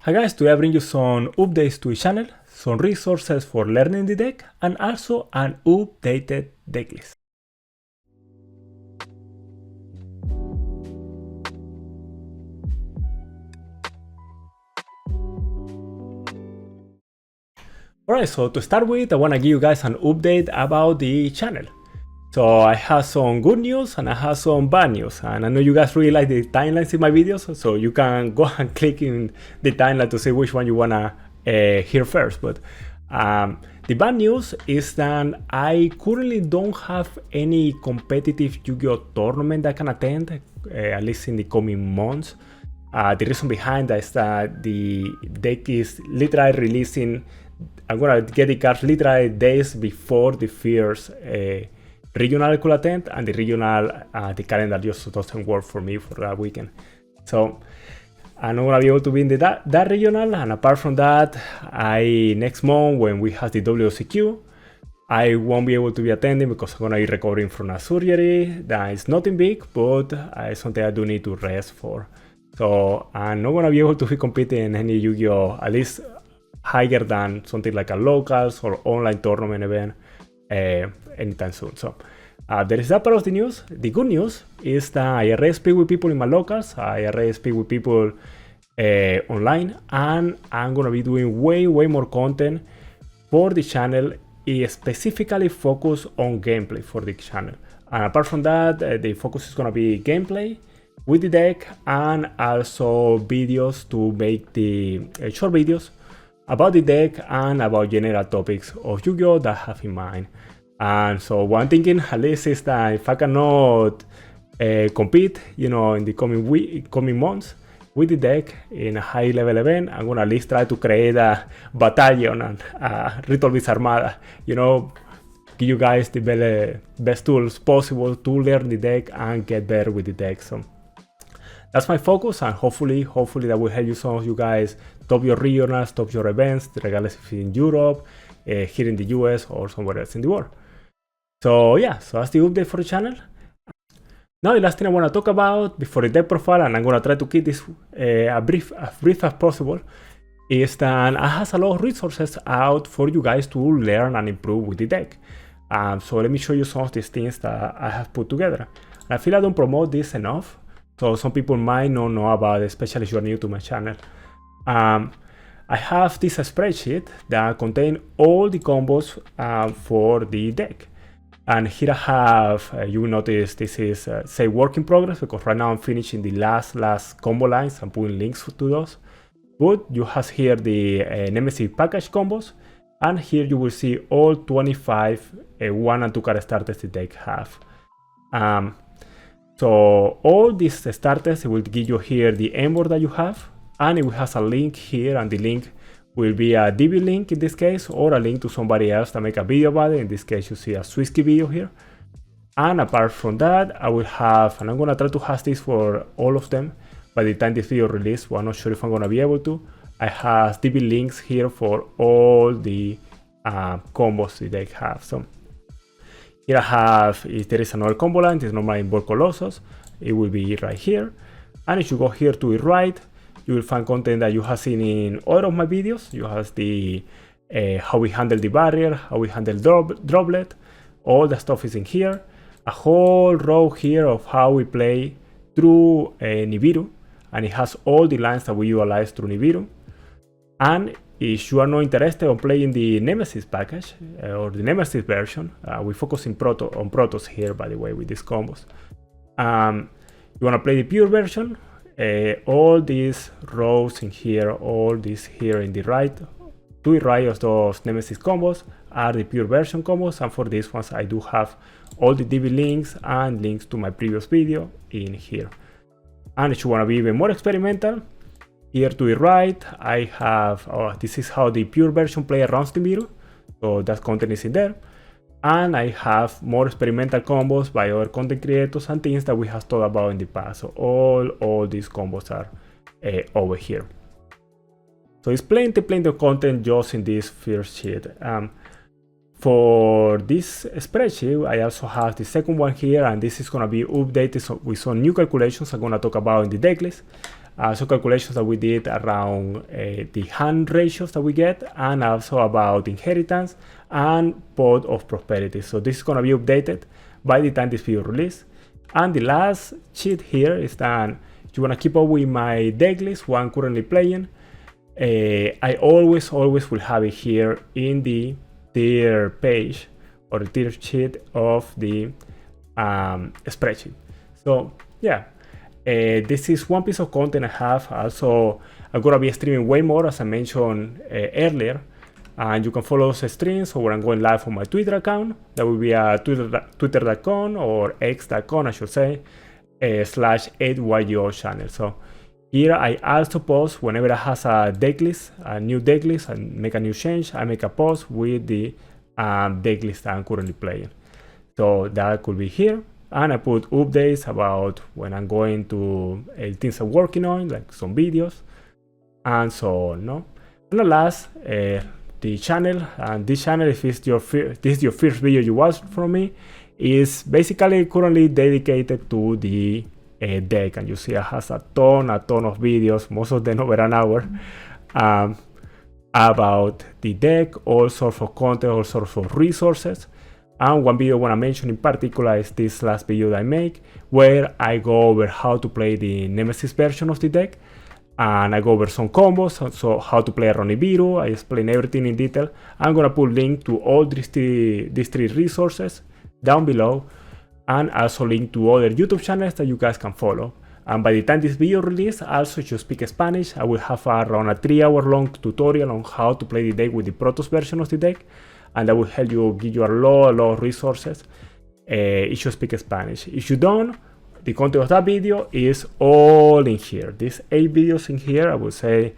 Hi guys, today I bring you some updates to the channel, some resources for learning the deck, and also an updated decklist. Alright, so to start with, I want to give you guys an update about the channel. So I have some good news and I have some bad news, and I know you guys really like the timelines in my videos, so you can go and click in the timeline to see which one you want to hear first. But the bad news is that I currently don't have any competitive Yu-Gi-Oh tournament that I can attend, at least in the coming months. The reason behind that is that the deck is literally releasing. I'm gonna get the cards literally days before the first regional I could attend, and the regional, the calendar just doesn't work for me for that weekend. So I'm not gonna be able to be in that regional, and apart from that, next month when we have the WCQ, I won't be able to be attending because I'm gonna be recovering from a surgery that is nothing big, but it's something I do need to rest for. So I'm not gonna be able to be competing in any Yu-Gi-Oh, at least higher than something like a locals or online tournament event anytime soon. So there is that part of the news. The good news is that I already speak with people in my locals, I already speak with people online, and I'm gonna be doing way more content for the channel, specifically focused on gameplay for the channel. And apart from that, the focus is gonna be gameplay with the deck, and also videos to make the short videos about the deck and about general topics of Yu-Gi-Oh that I have in mind. And so one thinking at least is that if I cannot compete, in the coming months with the deck in a high level event, I'm gonna at least try to create a battalion and a Ritual Beast Armada, give you guys the best tools possible to learn the deck and get better with the deck. So that's my focus, and hopefully that will help you, some of you guys, top your regionals, top your events, regardless if it's in Europe, here in the US, or somewhere else in the world. So yeah, so that's the update for the channel. Now the last thing I want to talk about before the deck profile, and I'm going to try to keep this as brief as possible, is that I have a lot of resources out for you guys to learn and improve with the deck. So let me show you some of these things that I have put together. And I feel I don't promote this enough, so some people might not know about it, especially if you're new to my channel. I have this spreadsheet that contains all the combos for the deck. And here I have, you will notice this is, say, work in progress, because right now I'm finishing the last combo lines. I'm putting links to those. But you have here the Nemesis package combos, and here you will see all 25 1 and 2 card starters the deck have. So all these starters, it will give you here the endboard that you have, and it will have a link here, and the link will be a DB link in this case, or a link to somebody else that make a video about it. In this case, you see a Swisky video here. And apart from that, I will have, and I'm gonna try to have this for all of them by the time this video release, but I'm not sure if I'm gonna be able to. I have DB links here for all the combos the deck have. So here I have, if there is another combo line, this is normally involve Colossus, it will be right here. And if you go here to the right, you will find content that you have seen in all of my videos. You have the how we handle the barrier, how we handle droplet, all the stuff is in here. A whole row here of how we play through Nibiru, and it has all the lines that we utilize through Nibiru. And if you are not interested in playing the Nemesis package or the Nemesis version, we focus on Protos here, by the way, with these combos. You want to play the pure version, all these rows in here, all these here in the right, to the right of those Nemesis combos are the pure version combos, and for these ones I do have all the DB links and links to my previous video in here. And if you want to be even more experimental, here to the right I have, this is how the pure version player runs the Nibiru, so that content is in there. And I have more experimental combos by other content creators and things that we have talked about in the past. So all these combos are over here. So it's plenty of content just in this first sheet. For this spreadsheet, I also have the second one here, and this is going to be updated with some new calculations I'm going to talk about in the decklist. some calculations that we did around the hand ratios that we get, and also about inheritance and Pot of Prosperity. So this is going to be updated by the time this video release. And the last cheat here is that you want to keep up with my decklist, what I'm currently playing. I always will have it here in the tier page or the tier sheet of the spreadsheet. So yeah, this is one piece of content I have. Also, I'm gonna be streaming way more, as I mentioned earlier, and you can follow those streams. So when I'm going live on my Twitter account, that will be twitter.com or x.com, I should say, /8YGO channel. So here I also post whenever I has a decklist, a new decklist, and make a new change. I make a post with the decklist I'm currently playing. So that could be here, and I put updates about when I'm going to things I'm working on, like some videos and so on. No, and the last, the channel, and this channel, if this is your first video you watch from me, is basically currently dedicated to the deck, and you see it has a ton of videos, most of them over an hour, about the deck, all sorts of content, all sorts of resources. And one video I want to mention in particular is this last video that I make, where I go over how to play the Nemesis version of the deck, and I go over some combos, so how to play a Nibiru. I explain everything in detail. I'm gonna put link to all these three resources down below, and also link to other YouTube channels that you guys can follow. And by the time this video release, also if you speak Spanish, I will have around a 3-hour long tutorial on how to play the deck with the Protoss version of the deck, and that will help you, give you a lot of resources if you speak Spanish. If you don't, the content of that video is all in here. These 8 videos in here, I would say,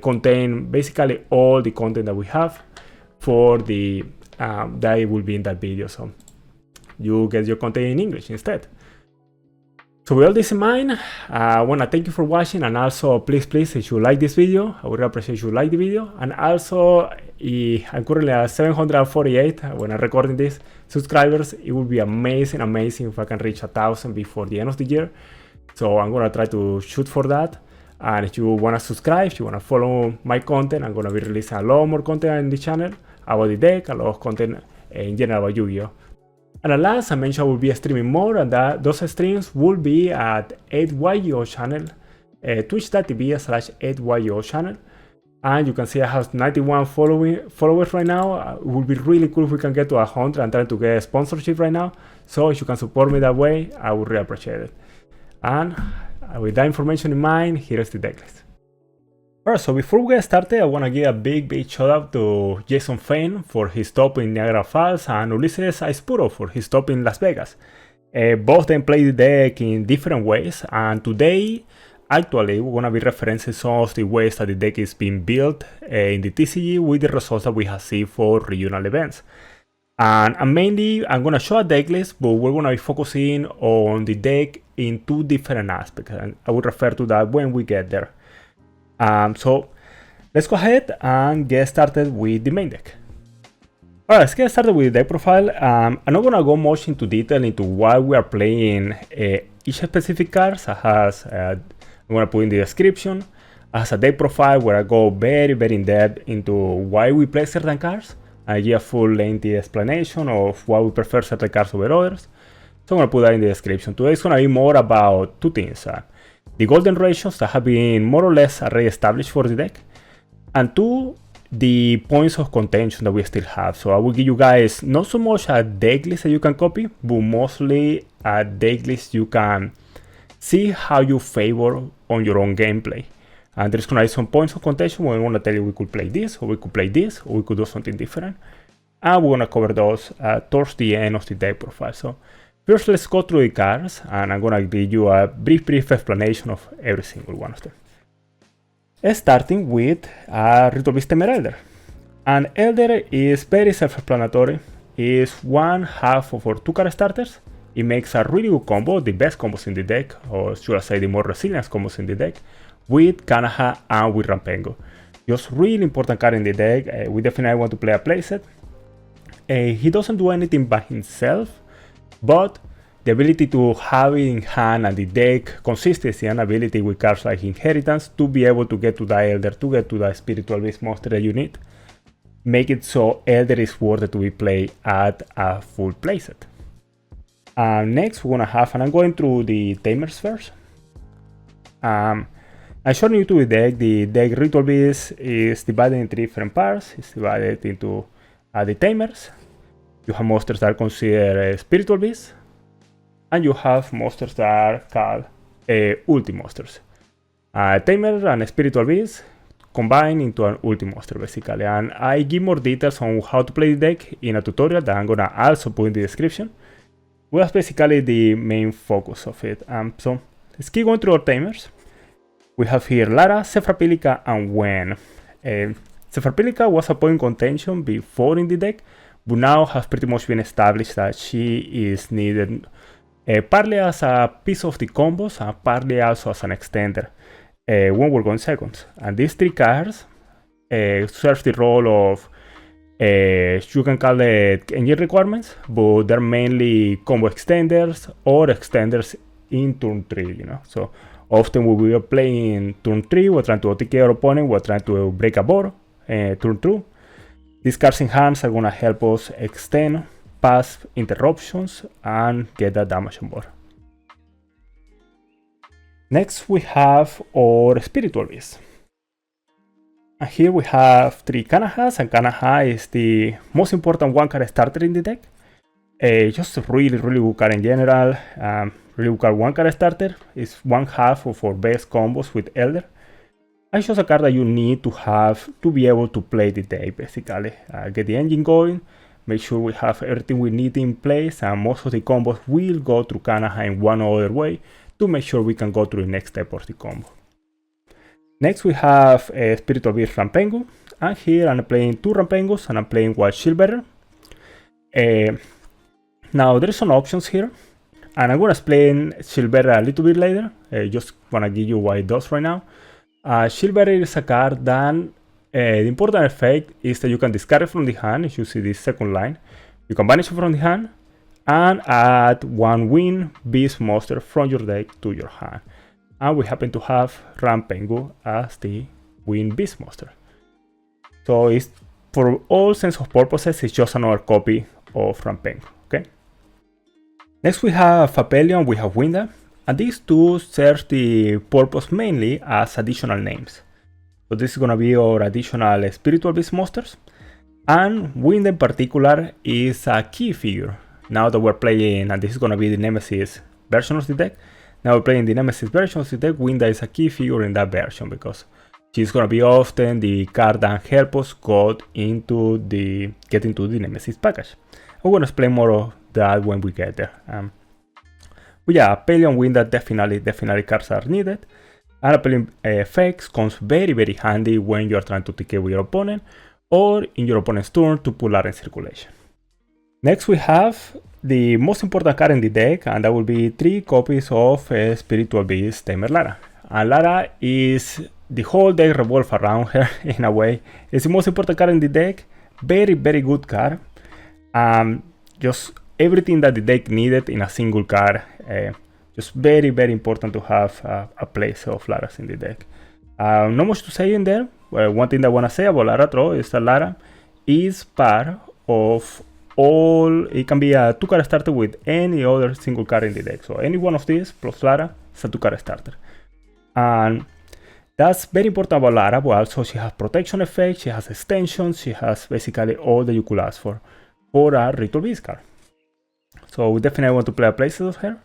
contain basically all the content that we have for the that will be in that video. So you get your content in English instead. So with all this in mind, I want to thank you for watching, and also please, if you like this video, I would appreciate you like the video. And also, I'm currently at 748 when I'm recording this subscribers. It would be amazing if I can reach 1,000 before the end of the year. So I'm gonna try to shoot for that. And if you wanna subscribe, if you wanna follow my content, I'm gonna be releasing a lot more content on the channel about the deck, a lot of content in general about Yu-Gi-Oh! And at last, I mentioned I will be streaming more, and those streams will be at 8YGO channel, twitch.tv/8YGO channel. And you can see I have 91 followers right now. It would be really cool if we can get to 100. I'm trying to get a sponsorship right now. So if you can support me that way, I would really appreciate it. And with that information in mind, here's the decklist. Alright, so before we get started, I want to give a big shout out to Jason Fain for his top in Niagara Falls, and Ulises Aispuro for his top in Las Vegas. Both of them play the deck in different ways, and today, actually, we're going to be referencing some of the ways that the deck is being built in the TCG with the results that we have seen for regional events. And mainly, I'm going to show a deck list, but we're going to be focusing on the deck in 2 different aspects, and I will refer to that when we get there. So let's go ahead and get started with the main deck. Alright, let's get started with the deck profile. I'm not gonna go much into detail into why we are playing each specific cards. I'm gonna put in the description as a deck profile where I go very in depth into why we play certain cards. I give a full lengthy explanation of why we prefer certain cards over others. So I'm gonna put that in the description. Today it's gonna be more about 2 things. The golden ratios that have been more or less already established for the deck, and 2, the points of contention that we still have. So I will give you guys not so much a deck list that you can copy, but mostly a deck list you can see how you favor on your own gameplay. And there's gonna be some points of contention where I want to tell you we could play this, or we could play this, or we could do something different. And we're gonna cover those towards the end of the deck profile. So first, let's go through the cards, and I'm gonna give you a brief explanation of every single one of them. Starting with Ritual Beast Elder. And Elder is very self-explanatory. It's one half of our 2 card starters. It makes a really good combo, the best combos in the deck, or should I say the more resilient combos in the deck, with Cannahawk and with Rampengo. Just really important card in the deck. We definitely want to play a playset. He doesn't do anything by himself, but the ability to have it in hand and the deck consistency and ability with cards like Inheritance to be able to get to the Elder, to get to the Spiritual Beast monster that you need. Make it so Elder is worth it to be played at a full playset. Next, we're gonna have, and I'm going through the Tamers first. I'm showing you to the deck. The deck Ritual Beast is divided into 3 different parts. It's divided into the Tamers. You have monsters that are considered Spiritual Beasts. And you have monsters that are called Ulti monsters. Tamer and Spiritual Beast combine into an Ulti monster basically. And I give more details on how to play the deck in a tutorial that I'm gonna also put in the description. Well, that's basically the main focus of it. So let's keep going through our Tamers. We have here Lara, Sephirapilica, and Wen. Sephirapilica was a point contention before in the deck, but now has pretty much been established that she is needed partly as a piece of the combos and partly also as an extender when we're going seconds. And these 3 cards serve the role of, you can call it engine requirements, but they're mainly combo extenders or extenders in turn 3, you know. So often when we are playing turn 3, we're trying to OTK our opponent, we're trying to break a board, turn 2. These cards in hands are gonna help us extend past interruptions and get that damage on board. Next we have our Spiritual Beast. And here we have 3 Cannahawks, and Cannahawk is the most important 1 card starter in the deck. Just a really good card in general. Really good card 1 card starter. It's 1/2 of our best combos with Elder. It's just a card that you need to have to be able to play the deck basically. Get the engine going. Make sure we have everything we need in place, and most of the combos will go through Cannahawk in one or other way to make sure we can go through the next step of the combo. Next we have a Spiritual Beast Rampengu, and here I'm playing 2 Rampengus and I'm playing White Shieldbearer. Now there's some options here, and I'm gonna explain Shieldbearer a little bit later. Just wanna give you what it does right now. Shieldbearer is a card that the important effect is that you can discard it from the hand. If you see this second line, you can banish it from the hand and add 1 Wind Beast monster from your deck to your hand. And we happen to have Rampengu as the Wind Beast monster. So it's, for all sense of purposes, it's just another copy of Rampengu. Okay. Next we have Apelio and we have Winda, and these 2 serve the purpose mainly as additional names. So this is gonna be our additional Spiritual Beast monsters, and Wind in particular is a key figure. Now that we're playing, and this is gonna be the Nemesis version of the deck. Now we're playing the Nemesis version of the deck. Winda is a key figure in that version because she's gonna be often the card that help us get into the Nemesis package. We're gonna explain more of that when we get there. But yeah, Apelio and Winda definitely cards are needed. And Apelio effects comes very handy when you are trying to TK with your opponent or in your opponent's turn to pull out in circulation. Next we have the most important card in the deck, and that will be 3 copies of Spiritual Beast Tamer Lara. And Lara is, the whole deck revolves around her in a way. It's the most important card in the deck. Very good card. Just everything that the deck needed in a single card. Just very important to have a place of Laras in the deck. Not much to say in there. One thing that I want to say about Lara though is that Lara is part of all. It can be a 2 card starter with any other single card in the deck. So any one of these plus Lara is a 2 card starter. And that's very important about Lara, but also she has protection effects, she has extensions, she has basically all that you could ask for a Ritual Beast card. So we definitely want to play a playset of her.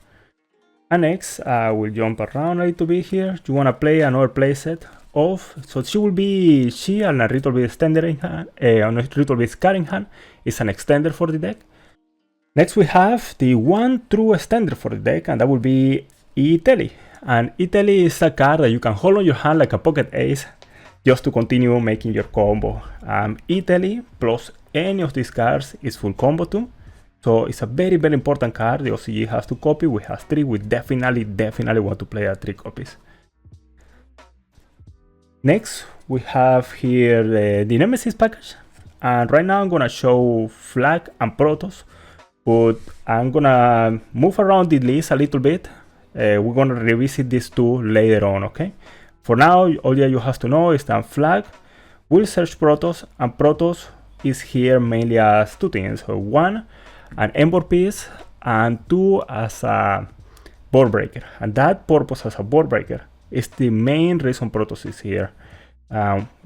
And next, we'll jump around a little bit here. You want to play another playset of, so she will be, she and a Ritual Beast extender in hand, a Ritual Beast card in hand is an extender for the deck. Next we have the one true extender for the deck, and that will be Ulti-Apelio. And Ulti-Apelio is a card that you can hold on your hand like a pocket ace just to continue making your combo. Ulti-Apelio plus any of these cards is full combo too. So it's a very important card. The OCG has 2 copies, we have 3. We definitely want to play at 3 copies. Next, we have here the Nemesis package. And right now I'm gonna show Flag and Protoss. but I'm gonna move around the list a little bit. We're gonna revisit these two later on, okay? For now, all you have to know is that flag will search Protoss, and Protoss is here mainly as two things. So one, an onboard piece, and two, as a board breaker. And that purpose as a board breaker is the main reason Protoss is here.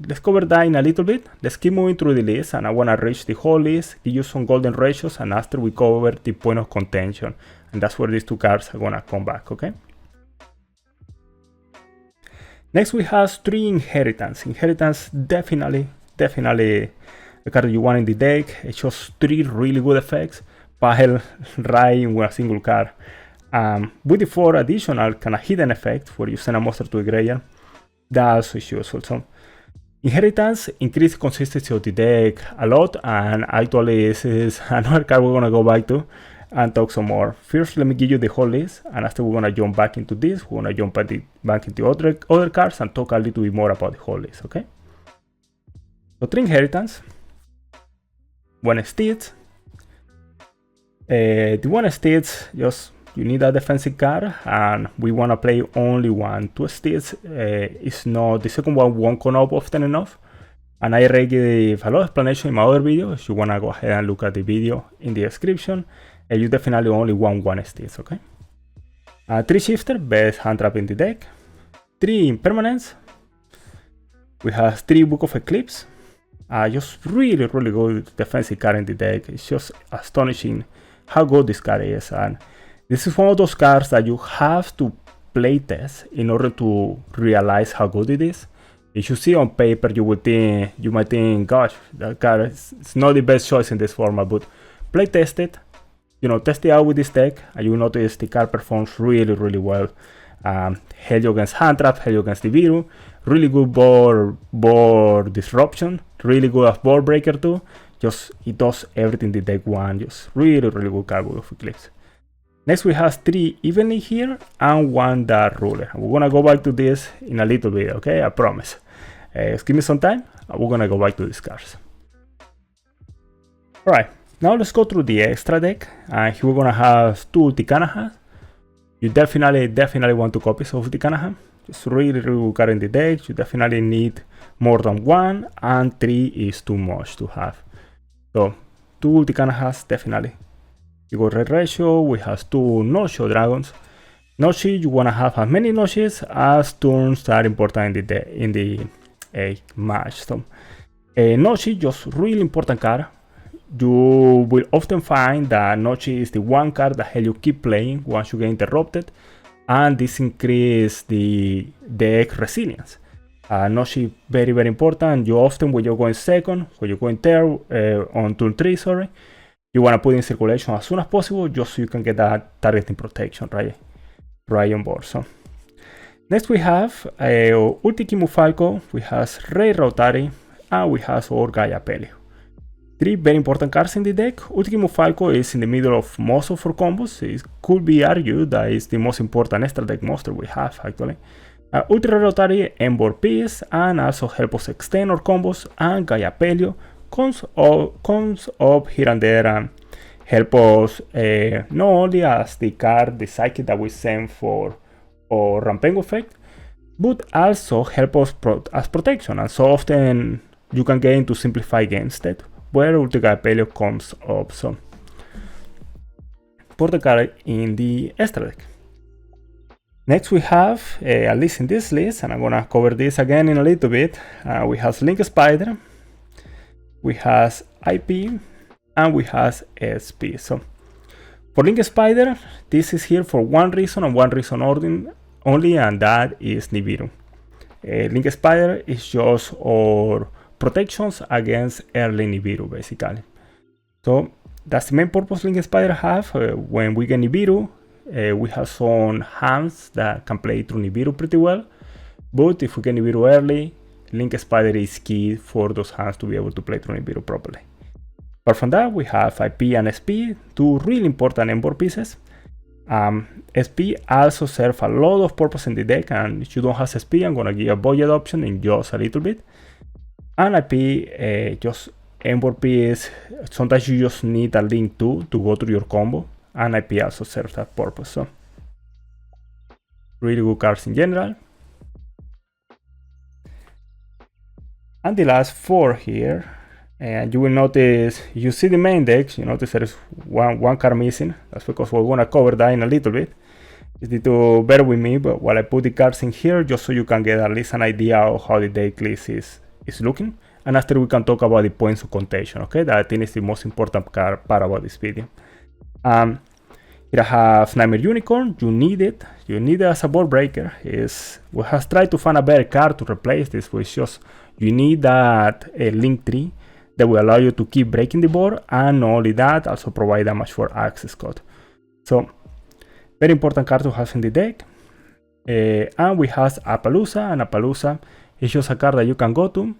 Let's cover that in a little bit. Let's keep moving through the list, and I want to reach the whole list, give you some golden ratios, and after we cover the point of contention, and that's where these two cards are gonna come back, okay? Next we have 3 inheritance. Inheritance definitely the card you want in the deck. It shows 3 really good effects, pile right in a single card. With the 4 additional kind of hidden effects where you send a monster to the graveyard, that also is useful. So inheritance increases consistency of the deck a lot, and actually this is another card we're gonna go back to and talk some more. First, let me give you the whole list, and after we're gonna jump back into this, we're gonna jump back into other cards and talk a little bit more about the whole list, okay? So 3 inheritance, 1 Steeds. The 1 Steeds, just you need a defensive card, and we want to play only 1. 2 Steeds is not, the second one won't come up often enough, and I already gave a lot of explanation in my other video. If you want to go ahead and look at the video in the description, and you definitely only want 1 Steeds, okay? 3 Shifter, best hand trap in the deck. 3 Impermanence. We have 3 Book of Eclipse. Just really good defensive card in the deck. It's just astonishing how good this card is, and this is one of those cards that you have to play test in order to realize how good it is. If you see on paper, you might think, gosh, that card is not the best choice in this format, but play test it. You know, test it out with this deck, and you will notice the card performs really well. Help you against Handtraps, help you against the Viru. Really good board disruption. Really good as board breaker too. Just it does everything the deck wants. Just really good card with Eclipse. Next we have 3 Evenly here and 1 Dark Ruler. We're gonna go back to this in a little bit, okay? I promise. Just give me some time, and we're gonna go back to these cards. Alright, now let's go through the extra deck. Here we're gonna have 2 ulti-cannahawk. You definitely want 2 copies of ulti-cannahawk. Just really good card in the deck. You definitely need more than 1, and 3 is too much to have. So 2 ulti-cannahawks definitely. You got red ratio, we have 2 no-show dragons. Noshi, you wanna have as many Noshis as turns that are important in the match. So Noshi, just really important card. You will often find that Noshi is the one card that helps you keep playing once you get interrupted, and this increases the deck resilience. Noshi very important. You often, when you're going second, when you're going third, on turn 3, sorry, you want to put in circulation as soon as possible, just so you can get that targeting protection right on board. So next we have Ulti-Apelio, we have Rey Rautari, and we have Ulti-Apelio. 3 very important cards in the deck. Ulti-Apelio is in the middle of most of our combos. It could be argued that it's the most important extra deck monster we have actually. Ulti-Rautari, onboard piece, and also help us extend our combos, and Ulti-Apelio comes up here and there and help us not only as the card, the psychic that we send for our Rampengo effect, but also help us as protection. And so often you can get into simplified game state where Ulti-Apelio comes up. So put the card in the extra deck. Next we have, at least in this list, and I'm gonna cover this again in a little bit, we have Link Spider, we have IP, and we have SP. So for Link Spider, this is here for one reason and one reason only, and that is Nibiru. Link Spider is just our protections against early Nibiru, basically. So that's the main purpose Link Spider have. When we get Nibiru, we have some hands that can play through Nibiru pretty well, but if we get Nibiru early, Link Spider is key for those hands to be able to play through Nibiru properly. Apart from that, we have IP and SP, 2 really important onboard pieces. SP also serve a lot of purpose in the deck, and if you don't have SP, I'm gonna give a budget option in just a little bit. And IP just Embor piece, sometimes you just need a link to go to your combo, and IP also serves that purpose. So really good cards in general. And the last 4 here, and you will notice, you see the main deck, you notice there is one card missing. That's because we're gonna cover that in a little bit. You need to bear with me, but while I put the cards in here, just so you can get at least an idea of how the deck list is looking. And after we can talk about the points of contention, okay? That I think is the most important part about this video. Here I have Nightmare Unicorn. You need it. You need it as a board breaker. We have tried to find a better card to replace this, which just you need that link tree that will allow you to keep breaking the board, and not only that, also provide a much for access code. So very important card to have in the deck. And we have Apalooza, and Apalooza is just a card that you can go to.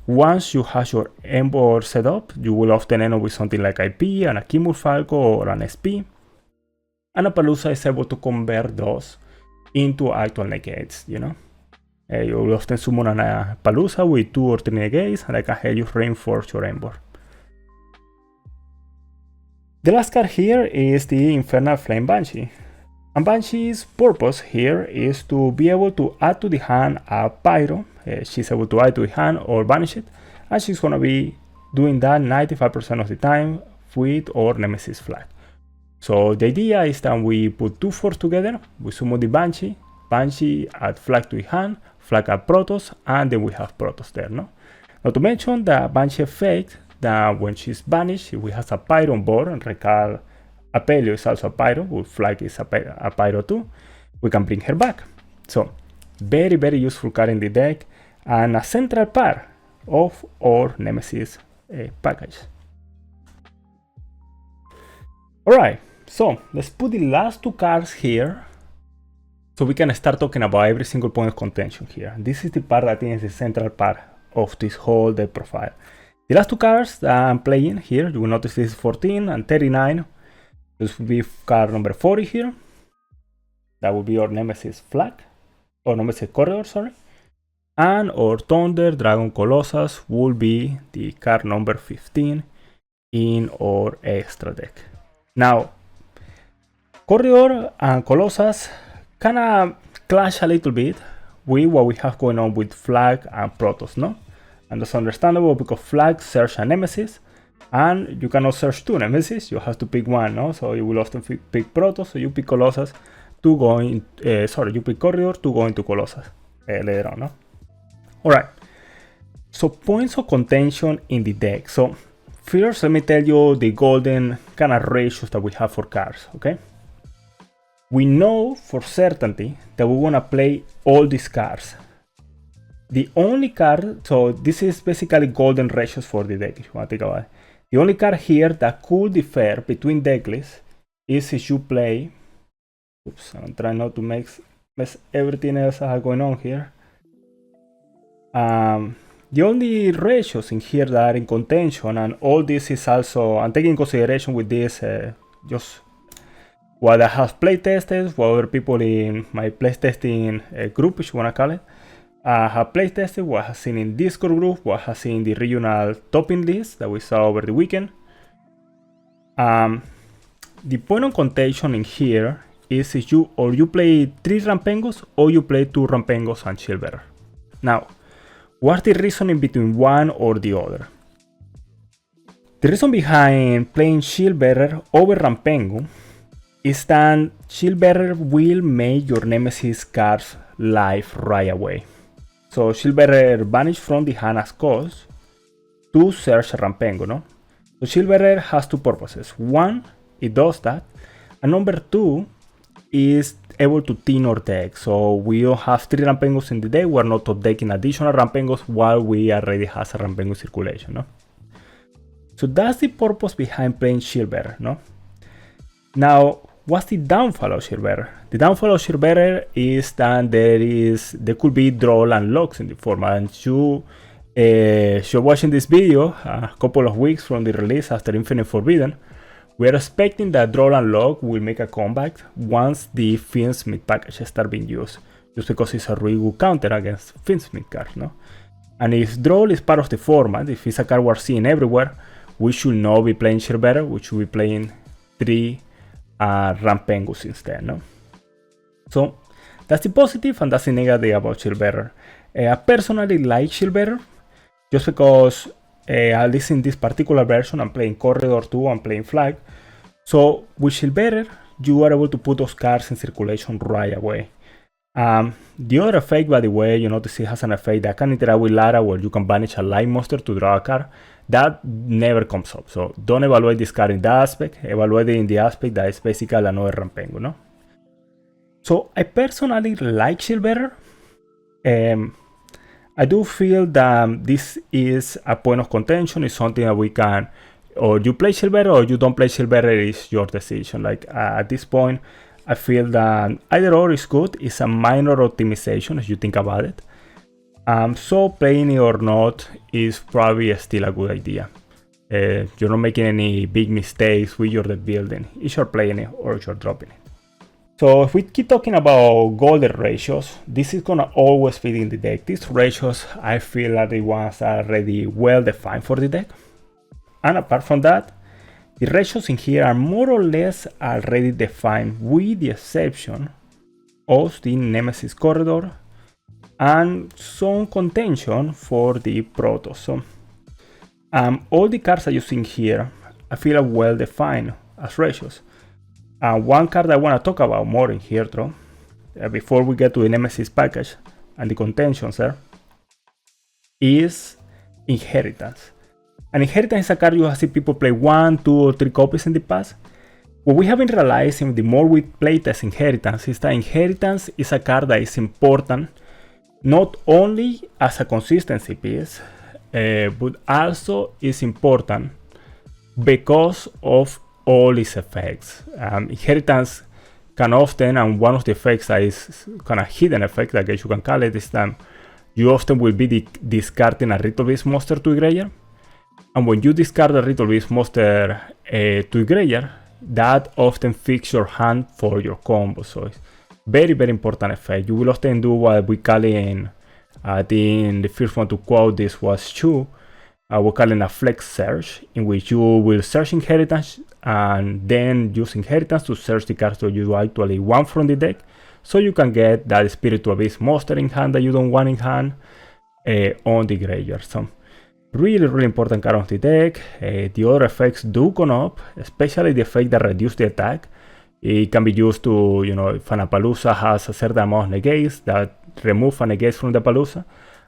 Once you have your Embor set up, you will often end up with something like IP, an Akimur Falco, or an SP. And Apalooza is able to convert those into actual negates, you know. You will often summon an Apalooza with 2 or 3 negates, and I can help you reinforce your Embor. The last card here is the Infernal Flame Banshee. And Banshee's purpose here is to be able to add to the hand a Pyro. She's able to add to the hand or banish it, and she's gonna be doing that 95% of the time with our Nemesis flag. So the idea is that we put 2 force together, we summon the Banshee add flag to the hand, flag add Protoss, and then we have Protoss there, no? Not to mention the Banshee effect, that when she's banished, if we have a Pyro on board, and recall Apelio is also a Pyro, with flag is a Pyro too, we can bring her back. So very, very useful card in the deck, and a central part of our Nemesis package. Alright, so let's put the last 2 cards here, so we can start talking about every single point of contention here. This is the part that I think is the central part of this whole deck profile. The last 2 cards that I'm playing here, you will notice this is 14 and 39. This will be card number 40 here. That will be our Nemesis flag, or Nemesis corridor, sorry. And our Thunder Dragon Colossus will be the card number 15 in our extra deck. Now, Corridor and Colossus kinda clash a little bit with what we have going on with Flag and Protoss, no? And that's understandable because Flag search a Nemesis, and you cannot search 2 Nemesis, you have to pick 1, no? So you will often pick Protoss, so you pick Colossus to go in, you pick Corridor to go into Colossus later on, no? Alright, so points of contention in the deck. So first, let me tell you the golden kind of ratios that we have for cards, okay? We know for certainty that we want to play all these cards. The only card, so this is basically golden ratios for the deck, if you want to think about it. The only card here that could differ between deck lists is if you play, oops, I'm trying not to mess everything else I have going on here. The only ratios in here that are in contention, and all this is also, I'm taking in consideration with this, just what I have playtested, what other people in my playtesting group, if you want to call it, have playtested, what I have seen in Discord group, what I have seen in the regional topping list that we saw over the weekend. The point of contention in here is if you play 3 Rampengos or you play 2 Rampengos and Shieldbearer. Now, what's the reasoning between one or the other? The reason behind playing Shieldbearer over Rampengo is that Shieldbearer will make your Nemesis cards live right away. So Shieldbearer banish from the hand as cost to search a Rampengo, no? So Shieldbearer has 2 purposes. One, it does that, and number 2 is able to thin our deck. So we don't have 3 Rampengos in the deck, we're not top decking additional Rampengos while we already have a Rampengo circulation, no? So that's the purpose behind playing Shieldbearer, no? Now, what's the downfall of Shieldbearer? The downfall of Shieldbearer is that there could be draw and locks in the format, and you're watching this video a couple of weeks from the release after Infinite Forbidden. We are expecting that draw and lock will make a comeback once the Fiendsmith package start being used, just because it's a really good counter against Fiendsmith cards, no? And if Droll is part of the format, if it's a card we're seeing everywhere, we should not be playing Shieldbearer, we should be playing 3 Rampengus instead, no? So that's the positive and that's the negative about Shieldbearer. I personally like Shieldbearer just because at least in this particular version I'm playing Corridor 2, I'm playing Flag. So with Shieldbearer, you are able to put those cards in circulation right away. The other effect, by the way, you notice it has an effect that can interact with Lara where you can banish a light monster to draw a card. That never comes up, so don't evaluate this card in that aspect, evaluate it in the aspect that is basically another Rampengu, no? So I personally like Shieldbearer. I do feel that this is a point of contention, it's something that we can, or you play Shieldbearer or you don't play Shieldbearer, is your decision. Like at this point, I feel that either or is good, it's a minor optimization if you think about it. So playing it or not is probably still a good idea. You're not making any big mistakes with your deck building if you're playing it or if you're dropping it. So if we keep talking about golden ratios, this is gonna always fit in the deck. These ratios, I feel that the ones are already well defined for the deck. And apart from that, the ratios in here are more or less already defined with the exception of the Nemesis Corridor and some contention for the Protoss. So all the cards that you see here, I feel are well defined as ratios. One card I want to talk about more in here though, before we get to the Nemesis package and the contentions there, is Inheritance. And Inheritance is a card you have seen people play 1, 2, or 3 copies in the past. What we have been realizing the more we playtest Inheritance is that Inheritance is a card that is important not only as a consistency piece, but also is important because of all its effects. Inheritance can often, and one of the effects that is kind of hidden effect, I guess you can call it, is that you often will be discarding a Ritual Beast monster to the graveyard. And when you discard a Ritual Beast monster to the graveyard, that often fixes your hand for your combo. So it's very, very important effect. You will often do what we call in, I think the first one to quote this was Chu, we're calling a flex search, in which you will search Inheritance and then use Inheritance to search the cards that you actually want from the deck, so you can get that Spiritual Beast monster in hand that you don't want in hand on the graveyard. So really, really important card on the deck. The other effects do come up, especially the effect that reduce the attack. It can be used to, you know, if an Apalooza has a certain amount of negates, that remove a negate from the Apalooza.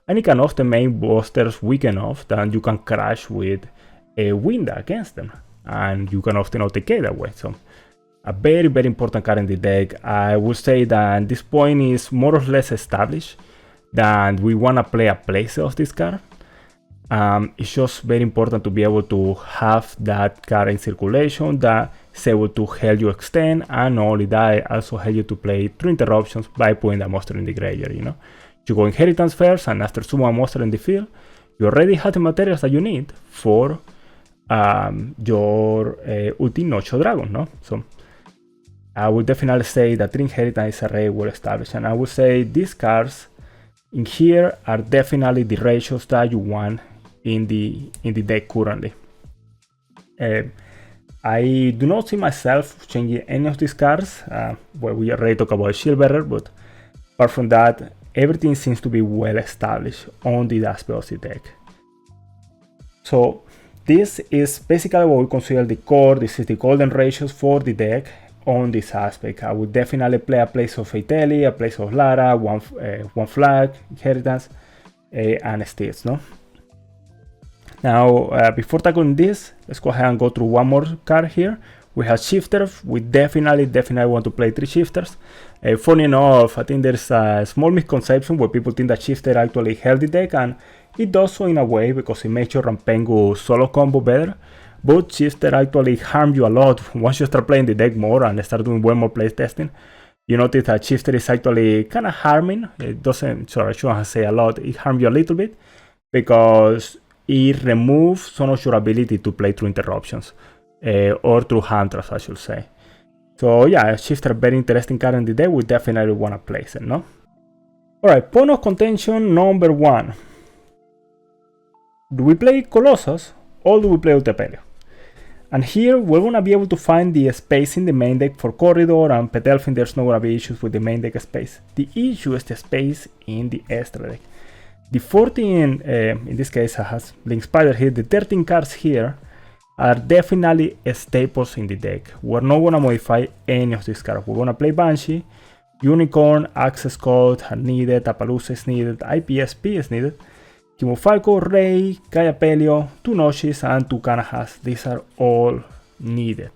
And it can often make monsters weak enough that you can crash with a wind against them. And you can often OTK that way. So a very, very important card in the deck. I would say that this point is more or less established that we want to play a playset of this card. It's just very important to be able to have that card in circulation that is able to help you extend, and not only that, also help you to play through interruptions by putting the monster in the graveyard, you know. You go Inheritance first, and after summon a monster in the field, you already have the materials that you need for your Ulti Dragon, no? So I would definitely say that Inheritance is already well established, and I would say these cards in here are definitely the ratios that you want in the deck currently. I do not see myself changing any of these cards. Well, we already talked about Shieldbearer, but apart from that, everything seems to be well established on the aspect of the deck. So this is basically what we consider the core. This is the golden ratios for the deck on this aspect. I would definitely play a place of Ulti-Apelio, a place of Lara, one flag, Inheritance, and Steeds, no? Now, before tackling this, let's go ahead and go through one more card here. We have Shifters. We definitely want to play 3 Shifters. Funny enough, I think there's a small misconception where people think that Shifter actually help the deck, and it does so in a way because it makes your Rampengu solo combo better. But Shifter actually harm you a lot once you start playing the deck more and start doing way more play testing. You notice that Shifter is actually kind of harming. It doesn't, sorry, I shouldn't say a lot. It harms you a little bit because it removes some of your ability to play through interruptions, or through Handtraps, I should say. So yeah, Shifter, very interesting card in the deck. We definitely want to place it, no? Alright, point of contention number 1. do we play Colossus or do we play Ulti-Apelio? And here we're gonna be able to find the space in the main deck for Corridor and Petelfin. There's not gonna be issues with the main deck space. The issue is the space in the extra deck. The 14, in this case has Link Spider here, the 13 cards here are definitely staples in the deck. We're not gonna modify any of these cards. We're gonna play Banshee, Unicorn, Access Code are needed, Appaloosa is needed, IPSP is needed, Kimofalco, Ray, Ulti-Apelio, 2 Noshis and 2 Cannahawks. These are all needed.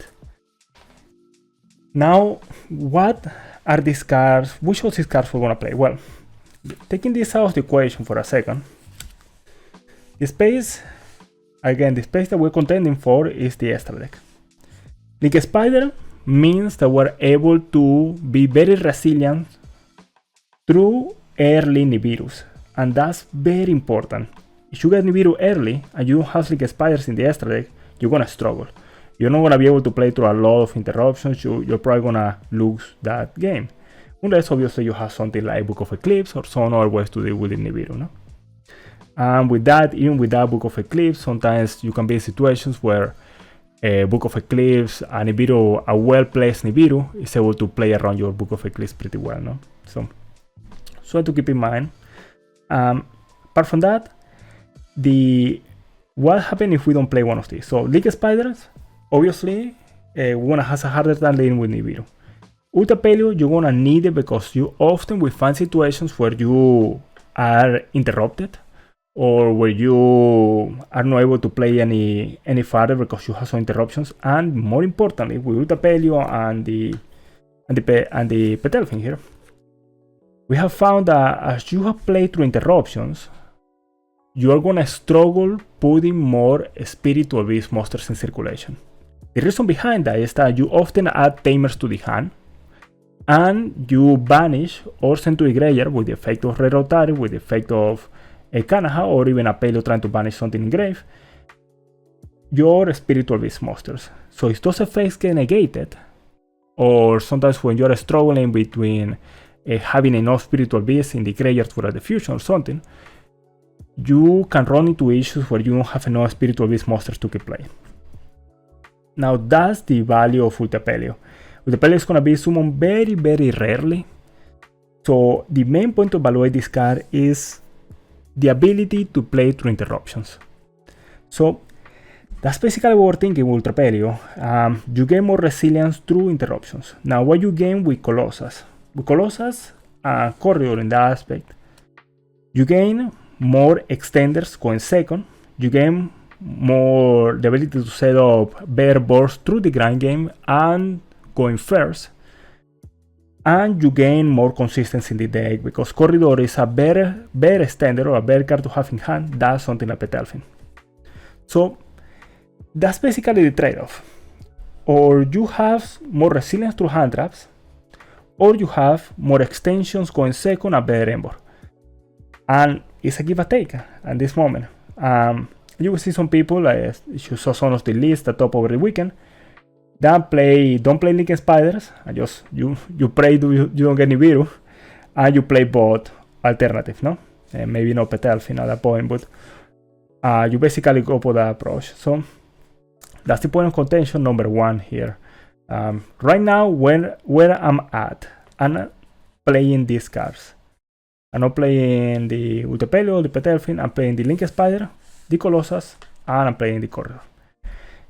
Now, what are these cards? Which of these cards we're gonna play? Well, taking this out of the equation for a second, the space, again, the space that we're contending for is the extra deck. Link Spider means that we're able to be very resilient through early Nibiru's, and that's very important. If you get Nibiru early and you don't have Link Spiders in the extra deck, you're gonna struggle. You're not gonna be able to play through a lot of interruptions. You're probably gonna lose that game. Unless obviously you have something like Book of Eclipse or some other ways to deal with the Nibiru, no? And with that, even with that Book of Eclipse, sometimes you can be in situations where a Book of Eclipse, a Nibiru, a well-placed Nibiru is able to play around your Book of Eclipse pretty well, no? So to keep in mind. Apart from that, what happens if we don't play one of these? So Link Spiders, obviously, we're gonna have a harder time dealing with Nibiru. Ulti-Apelio, you're gonna need it because you often will find situations where you are interrupted or where you are not able to play any further because you have some interruptions. And more importantly, with Ulti-Apelio and the Petelfin here, we have found that as you have played through interruptions, you are gonna struggle putting more Spiritual Beast monsters in circulation. The reason behind that is that you often add Tamers to the hand, and you banish or send to the graveyard with the effect of Red Rotary, with the effect of a Cannahawk, or even Apelio trying to banish something in grave, your Spiritual Beast monsters. So if those effects get negated, or sometimes when you're struggling between having enough Spiritual Beasts in the graveyard for a diffusion or something, you can run into issues where you don't have enough Spiritual Beast monsters to keep playing. Now that's the value of Ulti-Apelio. Ulti-Apelio is going to be summoned very, very rarely. So the main point to evaluate this card is the ability to play through interruptions. So that's basically what we're thinking with Ulti-Apelio. You gain more resilience through interruptions. Now what you gain with Colossus? With Colossus and Corridor in that aspect, you gain more extenders going second. You gain more the ability to set up better boards through the grind game and going first. And you gain more consistency in the deck because Corridor is a better extender or a better card to have in hand than something like Petelfin. So that's basically the trade-off. Or you have more resilience through Handtraps, or you have more extensions going second and better Embor. And it's a give and take at this moment. You will see some people, like you saw some of the list at top over the weekend, don't play Link Spiders, and just you pray you don't get Nibiru, and you play both alternative, no? Maybe not Petelfin at that point, but you basically go for that approach. So that's the point of contention number one here. Right now, where I'm at, I'm playing these cards. I'm not playing the Ulti-Apelio, the Petelfin, I'm playing the Link Spider, the Colossus, and I'm playing the Corridor.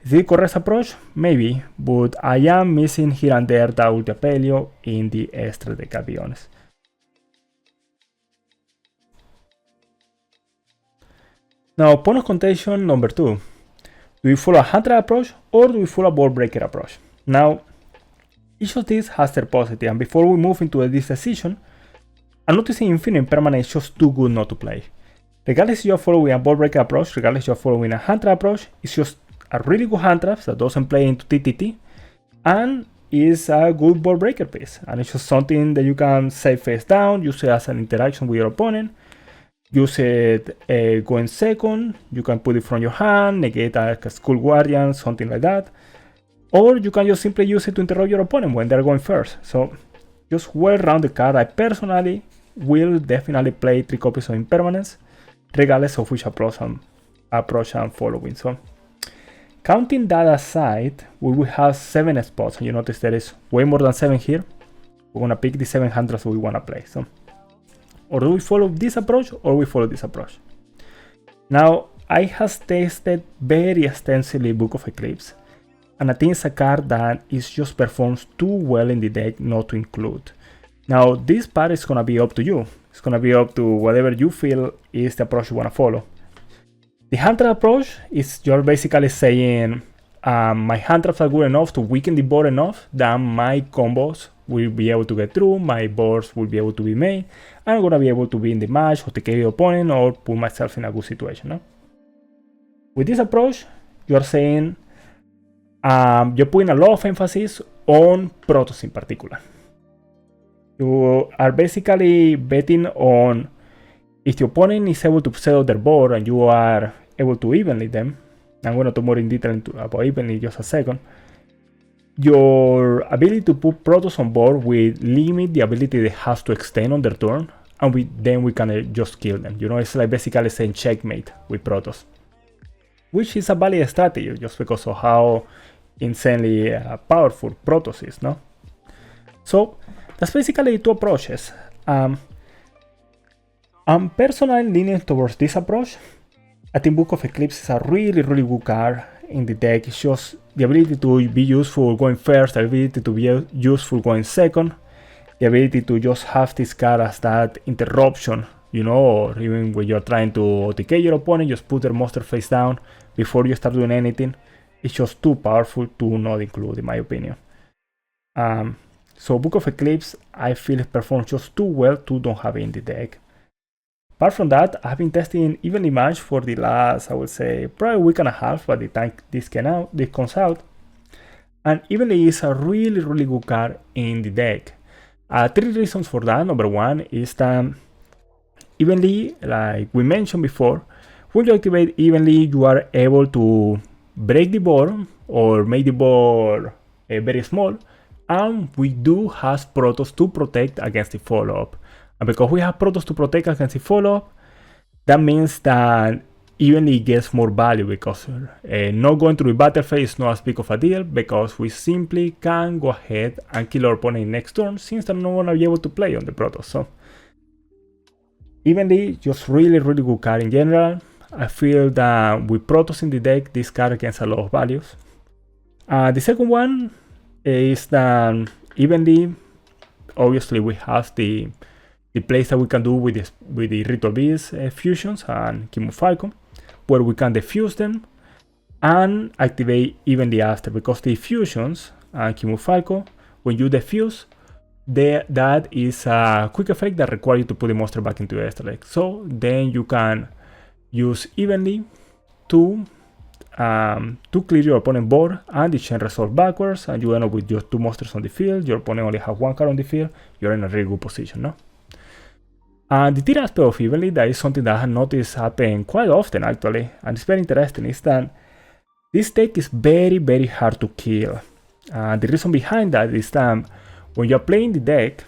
Is it the correct approach? Maybe, but I am missing here and there the Ulti-Apelio in the extra deck, I'll be honest. Now, point of contention number two. Do we follow a Handtrap approach or do we follow a Board Breaker approach? Now, each of these has their positive, and before we move into this decision, I'm noticing Infinite Impermanence is just too good not to play. Regardless if you're following a Board Breaker approach, regardless if you're following a Handtrap approach, it's just a really good Handtraps that doesn't play into TTT, and is a good Board Breaker piece. And it's just something that you can save face down, use it as an interaction with your opponent, use it going second, you can put it from your hand, negate a Skull Guardian, something like that. Or you can just simply use it to interrupt your opponent when they're going first. So just well-rounded card. I personally will definitely play 3 copies of Impermanence, regardless of which approach I'm approach I'm following. So counting that aside, we will have 7 spots, and you notice there is way more than 7 here. We're gonna pick the 7 handtraps we wanna play. So, or do we follow this approach, or we follow this approach? Now, I have tested very extensively Book of Eclipse, and I think it's a card that is just performs too well in the deck not to include. Now, this part is gonna be up to you. It's gonna be up to whatever you feel is the approach you wanna follow. The hand trap approach is you're basically saying my hand traps are good enough to weaken the board enough that my combos will be able to get through, my boards will be able to be made, and I'm gonna be able to be in the match or take care of the opponent or put myself in a good situation. No? With this approach, you're saying you're putting a lot of emphasis on Protoss in particular. You are basically betting on if the opponent is able to set up their board and you are able to evenly them. I'm going to talk more in detail about evenly in just a second. Your ability to put Protoss on board will limit the ability they have to extend on their turn, and then we can just kill them. You know, it's like basically saying checkmate with Protoss, which is a valid strategy just because of how insanely powerful Protoss is, no? So that's basically the two approaches. I'm personally leaning towards this approach. I think Book of Eclipse is a really good card in the deck. It's just the ability to be useful going first, the ability to be useful going second, the ability to just have this card as that interruption, you know, or even when you're trying to OTK your opponent, just put their monster face down before you start doing anything. It's just too powerful to not include, in my opinion. So Book of Eclipse, I feel it performs just too well to don't have it in the deck. Apart from that, I've been testing Evenly Match for the last, I would say, probably a week and a half by the time this comes out. And Evenly is a really good card in the deck. 3 reasons for that. Number one is that Evenly, like we mentioned before, when you activate Evenly, you are able to break the board or make the board very small. And we do have Protoss to protect against the follow-up. And because we have Protoss to protect against the follow-up, that means that Evenly gets more value because not going through the battle phase is not as big of a deal because we simply can go ahead and kill our opponent next turn since they're not going to be able to play on the Protoss. So Evenly, just really good card in general. I feel that with Protoss in the deck, this card gets a lot of values. The second one is that Evenly, obviously we have the plays that we can do with the Ritual Beast fusions and Kimu Falcon, where we can defuse them and activate Evenly after, because the fusions and Kimu Falcon, when you defuse, that is a quick effect that requires you to put the monster back into the extra deck. So then you can use Evenly to clear your opponent's board and the chain resolve backwards, and you end up with just 2 monsters on the field. Your opponent only has 1 card on the field. You're in a really good position, no? And the third aspect of Evenly, that is something that I have noticed happen quite often actually, and it's very interesting, is that this deck is very hard to kill. The reason behind that is that when you're playing the deck,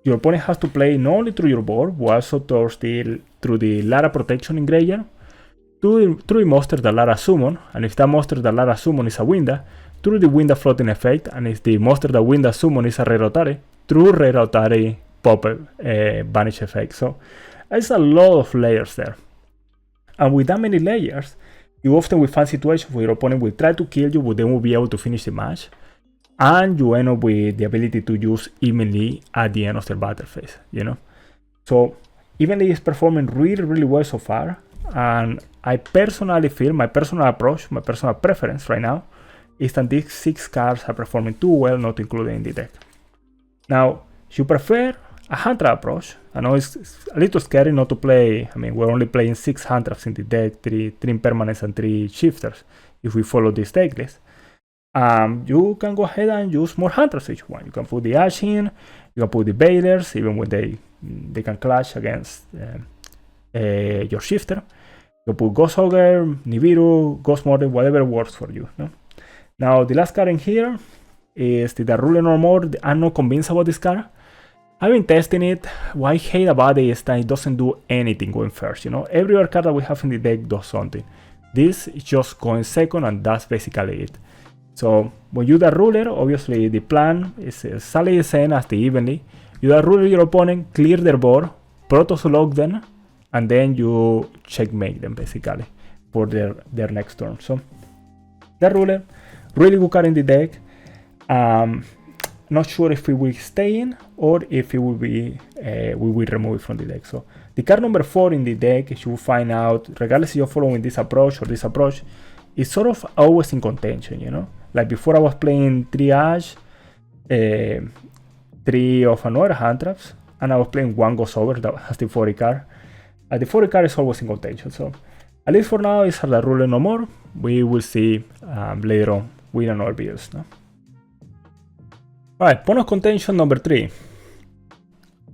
your opponent has to play not only through your board, but also through the Lara protection in graveyard, through the monster that Lara summon, and if that monster that Lara summon is a Winda, through the Winda floating effect, and if the monster that Winda summon is a Rare Otari, through Rare Otari pop vanish effect. So there's a lot of layers there, and with that many layers, you often will find situations where your opponent will try to kill you, but they won't be able to finish the match, and you end up with the ability to use Evenly at the end of their battle phase, you know. So Evenly is performing really well so far, and I personally feel, my personal approach, my personal preference right now is that these 6 cards are performing too well not included in the deck. Now, if you prefer a hand trap approach, I know it's a little scary not to play, I mean, we're only playing 6 hand traps in the deck, 3 impermanents and 3 shifters if we follow this deck list. You can go ahead and use more hand traps each one. You can put the Ashin, you can put the Bailers, even when they can clash against your shifter. You can put Ghost Ogre, Nibiru, Ghost Mother, whatever works for you. No? Now, the last card in here is the Darule no more. I'm not convinced about this card. I've been testing it. What I hate about it is that it doesn't do anything going first, you know? Every other card that we have in the deck does something. This is just going second, and that's basically it. So when you the ruler, obviously the plan is exactly the same as the evenly. You the ruler your opponent, clear their board, Protoss lock them, and then you checkmate them basically for their next turn. So the ruler, really good card in the deck. Not sure if it will stay in or if it will be we will remove it from the deck. So the card number 4 in the deck, you will find out, regardless if you're following this approach or this approach, is sort of always in contention, you know? Like before I was playing 3 Ash, 3 of another Handtraps, and I was playing 1 Goes Over that has the 40 card. The 40 card is always in contention, so at least for now it's the ruler no more. We will see later on with another videos. No? Alright, point of contention number 3.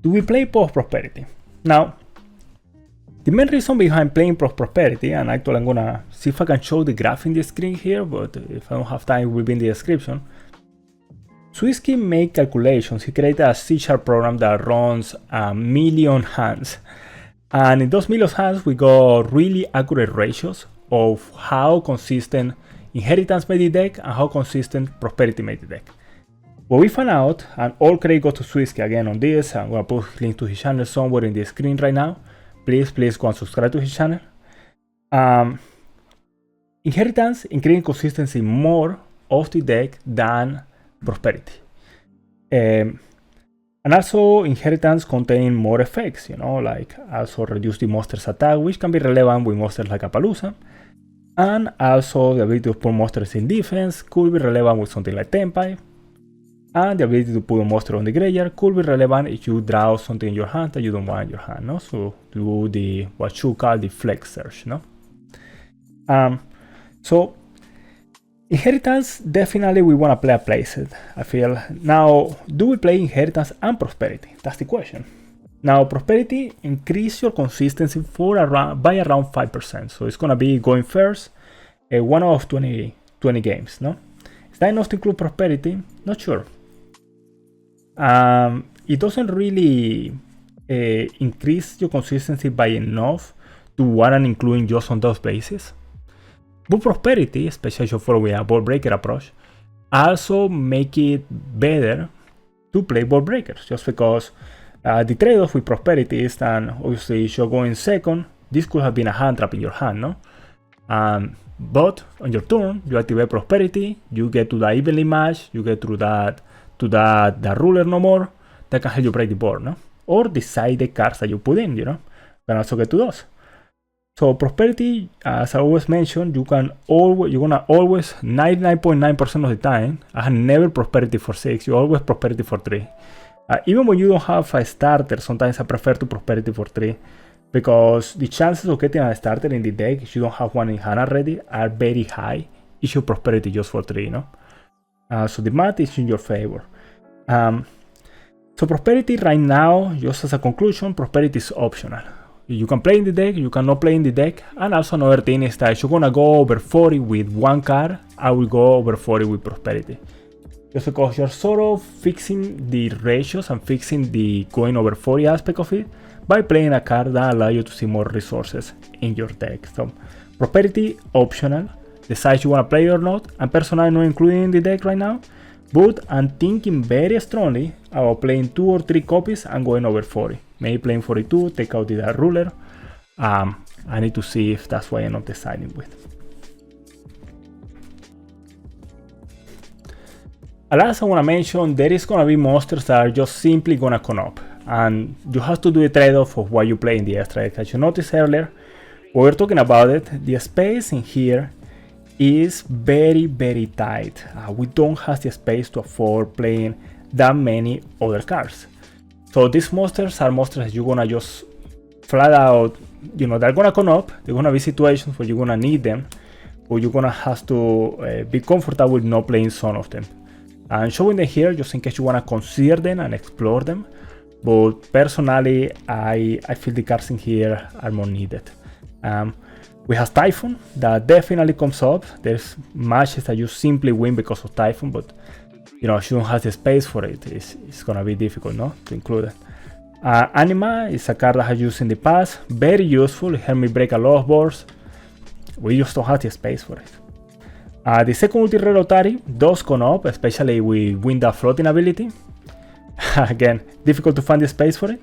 Do we play Post Prosperity? Now, the main reason behind playing Post Prosperity, and actually I'm gonna see if I can show the graph in the screen here, but if I don't have time it will be in the description. Swiski made calculations. He created a C# program that runs 1,000,000 hands. And in those 1,000,000 hands, we got really accurate ratios of how consistent Inheritance made the deck and how consistent Prosperity made the deck. What we found out, and all credit goes to Swiski again on this, I'm gonna put link to his channel somewhere in the screen right now. Please go and subscribe to his channel. Inheritance increasing consistency more of the deck than Prosperity. And also Inheritance contain more effects, you know, like also reduce the monster's attack, which can be relevant with monsters like Apalooza. And also the ability to put monsters in defense could be relevant with something like Tenpai. And the ability to put a monster on the graveyard could be relevant if you draw something in your hand that you don't want in your hand, no? So do the what you call the flex search, no? So Inheritance, definitely we want to play a playset, I feel. Now, do we play Inheritance and Prosperity? That's the question. Now, Prosperity increase your consistency by around 5%. So it's gonna be going first, 1 out of 20 games, no? Is that enough to include Prosperity? Not sure. It doesn't really increase your consistency by enough to warrant including just on those bases. But Prosperity, especially if you're following a ball breaker approach, also make it better to play ball breakers, just because the trade-off with Prosperity is that obviously if you're going second, this could have been a hand trap in your hand, no? But on your turn, you activate Prosperity, you get to the evenly match, you get through that to the ruler no more, that can help you break the board, no? Or decide the cards that you put in, you know? You can also get to those. So Prosperity, as I always mention, you're gonna always 99.9% of the time, I have never Prosperity for 6, you always Prosperity for 3. Even when you don't have a starter, sometimes I prefer to Prosperity for 3, because the chances of getting a starter in the deck, if you don't have one in hand already, are very high if you Prosperity just for 3, you know? So the math is in your favor. So Prosperity right now, just as a conclusion, Prosperity is optional. You can play in the deck, you cannot play in the deck. And also another thing is that if you're gonna go over 40 with one card, I will go over 40 with Prosperity. Just because you're sort of fixing the ratios and fixing the going over 40 aspect of it by playing a card that allows you to see more resources in your deck. So Prosperity optional, decide you wanna play it or not. I'm personally not including in the deck right now, but I'm thinking very strongly about playing 2 or 3 copies and going over 40. Maybe playing 42, take out the ruler. I need to see if that's what I end up deciding with. Last I want to mention, there is going to be monsters that are just simply going to come up. And you have to do a trade-off of what you play in the extra deck. As you noticed earlier, when we were talking about it, the space in here is very, very tight. We don't have the space to afford playing that many other cards. So these monsters are monsters that you're gonna just flat out, you know, they're gonna come up. They're gonna be situations where you're gonna need them, or you're gonna have to be comfortable with not playing some of them. I'm showing them here just in case you wanna consider them and explore them. But personally, I feel the cards in here are more needed. We have Typhoon that definitely comes up. There's matches that you simply win because of Typhoon, but you know, shouldn't have the space for it. It's gonna be difficult, no, to include it. Anima is a card I have used in the past. Very useful. It helped me break a lot of boards. We just don't have the space for it. The second ulti Rotary does come up, especially with Wind Floating ability. Again, difficult to find the space for it.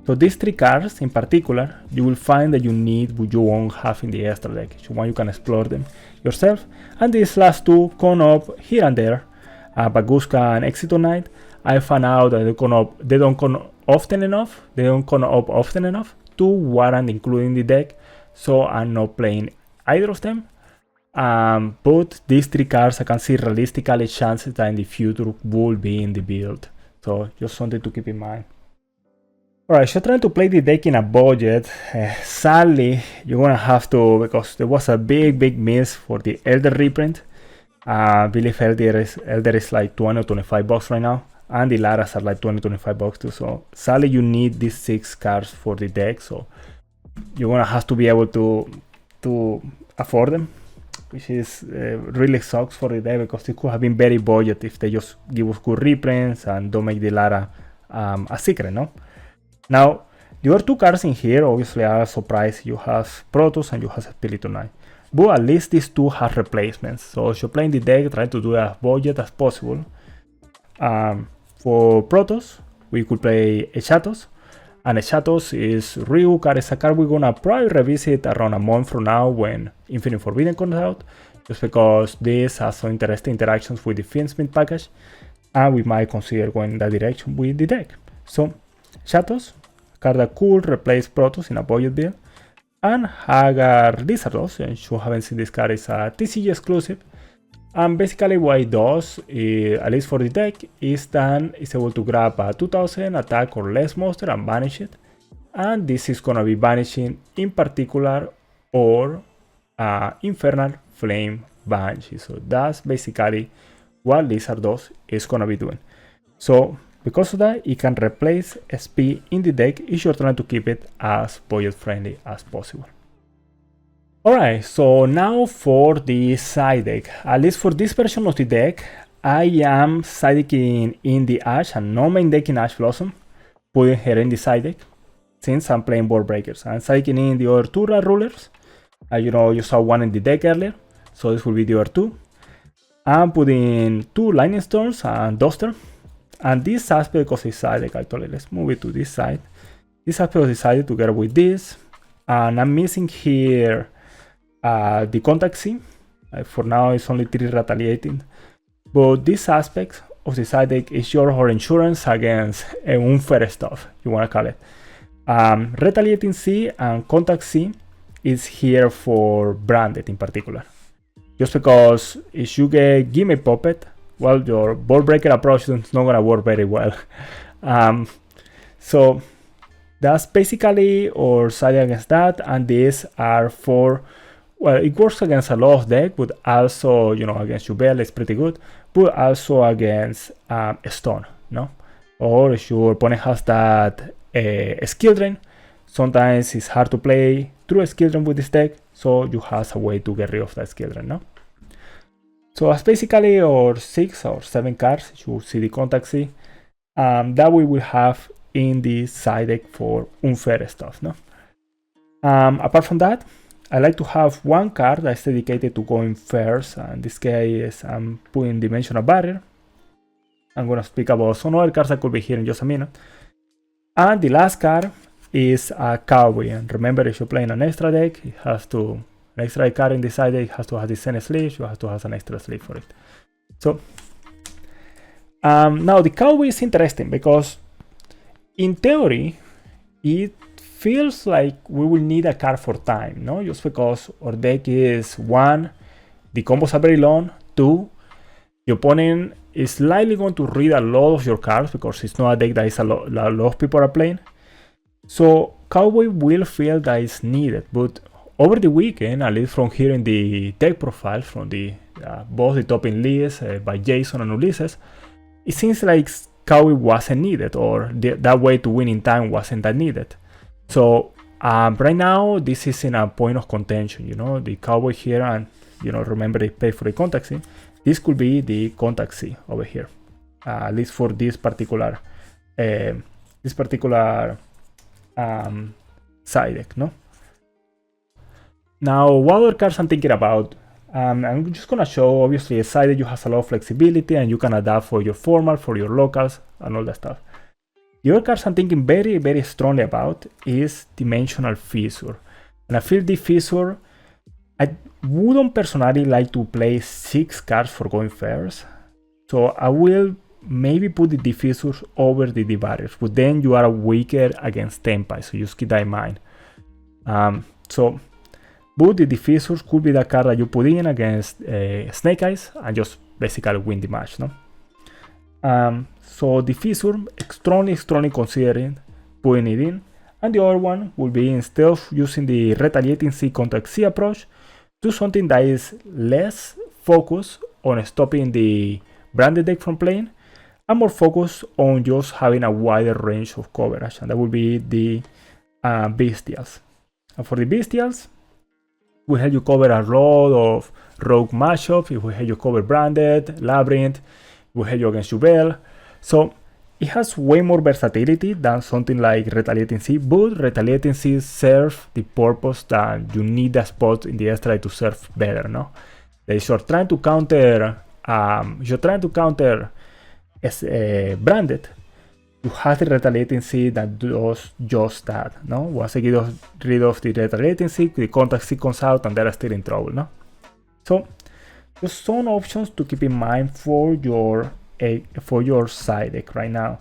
So these three cards in particular, you will find that you need what you won't have in the extra deck. If you want, you can explore them yourself. And these last two come up here and there. Baguska and Exito Knight. I found out that they don't come up often enough. They don't come up often enough to warrant including the deck. So I'm not playing either of them. But these three cards, I can see realistically chances that in the future will be in the build. So just something to keep in mind. Alright, so trying to play the deck in a budget. Sadly, you're gonna have to, because there was a big miss for the Elder reprint. I believe Elder is like 20 or 25 bucks right now. And the Laras are like 20-25 bucks too. So sadly, you need these 6 cards for the deck. So you're gonna have to be able to afford them, which is really sucks for the deck, because it could have been very budget if they just give us good reprints and don't make the Lara a secret, no? Now, the other 2 cards in here obviously are surprised. You have Protoss and you have Spiritomb Knight. But at least these 2 have replacements. So if you're playing the deck, try to do it as budget as possible. For Protoss, we could play Echatos. And Echatos is Ryu card. It's a card we're gonna probably revisit around a month from now when Infinite Forbidden comes out. Just because this has some interesting interactions with the Fiendsmith package. And we might consider going in that direction with the deck. So, Echatos, card that could replace Protoss in a budget build. And Hagar Lizardos, and if you haven't seen this card, is a TCG exclusive. And basically what it does, at least for the deck, is that it's able to grab a 2000 attack or less monster and banish it. And this is gonna be banishing in particular or Infernal Flame Banshee. So that's basically what Lizardos is gonna be doing. So because of that, it can replace SP in the deck if you're trying to keep it as budget friendly as possible. Alright, so now for the side deck. At least for this version of the deck, I am side decking in the Ash and no main decking Ash Blossom, putting her in the side deck since I'm playing board breakers. I'm side decking in the other 2 rulers. You know, you saw one in the deck earlier, so this will be the other 2. I'm putting 2 Lightning Storms and Duster. And this aspect of the side deck, actually, let's move it to this side. This aspect of the side together with this. And I'm missing here the Contact C. For now, it's only 3 retaliating. But this aspect of the side deck is your insurance against unfair stuff, you want to call it. Retaliating C and Contact C is here for Branded in particular. Just because if you get Gimme Puppet, well, your board breaker approach is not going to work very well. So that's basically our side against that. And these are for, well, it works against a lot of decks, but also, you know, against Jubel it's pretty good, but also against Stone, no? Or if your opponent has that skill drain, sometimes it's hard to play through a skill drain with this deck, so you have a way to get rid of that skill drain, no? So that's basically our 6 or 7 cards. You see the Contact C, that we will have in the side deck for unfair stuff, no? Apart from that, I like to have one card that's dedicated to going first. In this case, I'm putting Dimensional Barrier. I'm gonna speak about some other cards that could be here in just a minute. And the last card is a Cowboy. And remember, if you're playing an extra deck, it has to, an extra card in the side deck has to have the same sleeve. You have to have an extra sleeve for it. So now the Cowboy is interesting because in theory, it feels like we will need a card for time, no? Just because our deck is 1, the combos are very long, 2, the opponent is likely going to read a lot of your cards because it's not a deck that is a lot of people are playing. So Cowboy will feel that it's needed, but over the weekend, at least from here in the deck profile, from the both the topping lists by Jason and Ulises, it seems like Cowboy wasn't needed, or that way to win in time wasn't that needed. So right now, this is in a point of contention, you know, the Cowboy here, and you know, remember they pay for the contact C, this could be the contact C over here, at least for this particular side deck, no? Now, what other cards I'm thinking about? I'm just gonna show, obviously, a side deck you has a lot of flexibility and you can adapt for your format, for your locals, and all that stuff. The other cards I'm thinking very, very strongly about is Dimensional Fissure. And I feel the Fissure, I wouldn't personally like to play 6 cards for going first. So I will maybe put the Diffusers over the barriers, but then you are weaker against Tempai, so just keep that in mind. But the Diffusers could be the card that you put in against Snake Eyes and just basically win the match, no? So Diffusor, strongly considering putting it in. And the other one will be, instead of using the Retaliating C contact C approach, do something that is less focused on stopping the branded deck from playing and more focused on just having a wider range of coverage, and that will be the Bestials. And for the Bestials, we help you cover a lot of rogue matchups. If we help you cover branded, labyrinth, we help you against Jubel. So it has way more versatility than something like Retaliating C, but Retaliating C serves the purpose that you need that spot in the extra to serve better, no? If you're trying to counter branded, you have the Retaliating C that does just that, no? Once I get rid of the Retaliating C, the contact C comes out and they're still in trouble, no? So just some options to keep in mind for your side deck right now.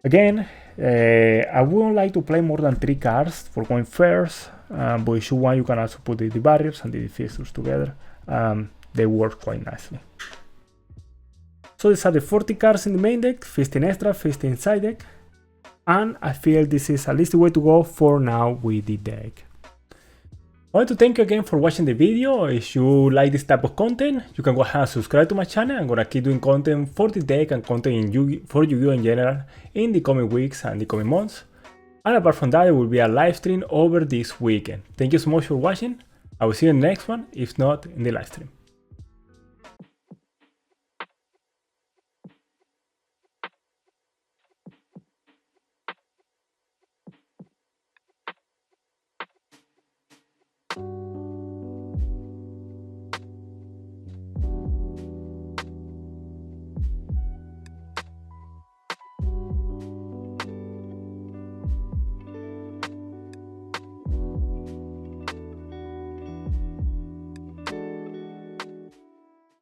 Again, I wouldn't like to play more than 3 cards for going first, but if you want, you can also put the barriers and the diffusers together. They work quite nicely. So these are the 40 cards in the main deck, 15 extra, 15 side deck, and I feel this is at least the way to go for now with the deck. I want to thank you again for watching the video. If you like this type of content, you can go ahead and subscribe to my channel. I'm gonna keep doing content for the deck and content for Yu-Gi-Oh in general in the coming weeks and the coming months. And apart from that, there will be a live stream over this weekend. Thank you so much for watching. I will see you in the next one, if not in the live stream.